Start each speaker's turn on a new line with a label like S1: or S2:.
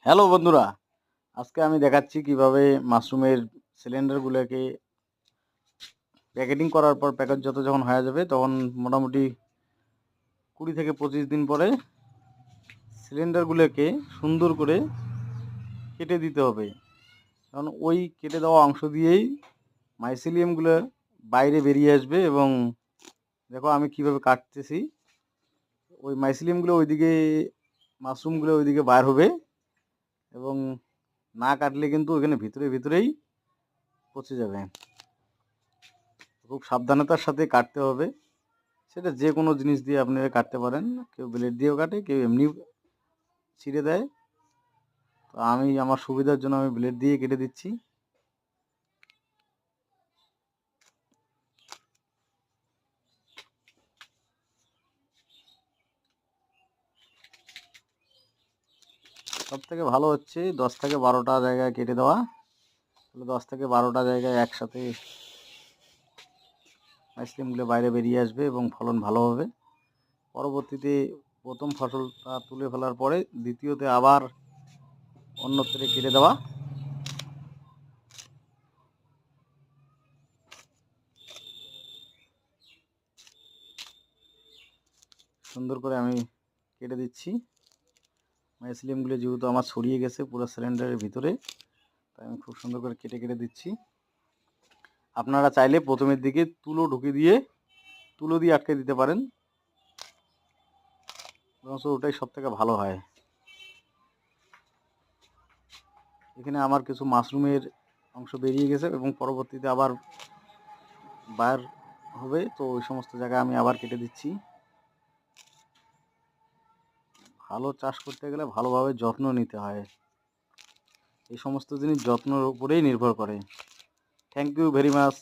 S1: Hello বন্ধুরা, আজকে আমি দেখাচ্ছি কিভাবে মাশরুমের সিলিন্ডারগুলোকে প্যাকেটিং করার পর প্যাকেটজাত যখন হয়ে যাবে তখন মোটামুটি 20 থেকে 25 দিন পরে সিলিন্ডারগুলোকে সুন্দর করে কেটে দিতে হবে। কারণ ওই কেটে দেওয়া অংশ দিয়েই মাইসিলিয়ামগুলো বাইরে বেরিয়ে আসবে এবং দেখো আমি কিভাবে কাটতেছি। ওই মাইসিলিয়ামগুলো ওইদিকে, মাশরুমগুলো ওইদিকে বার হবে এবং না কাটলে কিন্তু ওখানে ভিতরেই পচে যাবে। খুব সাবধানতার সাথে কাটতে হবে। সেটা যে কোনো জিনিস দিয়ে আপনারা কাটতে পারেন। কেউ ব্লেড দিয়েও কাটে, কেউ এমনি ছিঁড়ে দেয়। তো আমি আমার সুবিধার জন্য আমি ব্লেড দিয়ে কেটে দিচ্ছি। সব থেকে ভালো হচ্ছে 10 থেকে 12টা জায়গায় কেটে দেওয়া। তাহলে 10 থেকে 12টা জায়গায় একসাথে আইসক্রিমগুলো বাইরে বেরিয়ে আসবে এবং ফলন ভালো হবে। পরবর্তীতে প্রথম ফসলটা তুলে ফেলার পরে দ্বিতীয়তে আবার অন্যত্রে কেটে দেওয়া। সুন্দর করে আমি কেটে দিচ্ছি। মাইসিলিয়ামগুলো যেহেতু আমার ছড়িয়ে গেছে পুরো সিলিন্ডারের ভিতরে, তাই আমি খুব সুন্দর করে কেটে দিচ্ছি। আপনারা চাইলে প্রথমের দিকে তুলো দিয়ে আটকে দিতে পারেন, ওটাই সব থেকে ভালো হয়। এখানে আমার কিছু মাশরুমের অংশ বেরিয়ে গেছে এবং পরবর্তীতে আবার বার হবে, তো ওই সমস্ত জায়গায় আমি আবার কেটে দিচ্ছি। ভালো চাষ করতে গেলে ভালোভাবে যত্ন নিতে হয়। এই সমস্ত জিনিস যত্নের উপরেই নির্ভর করে। Thank you very much.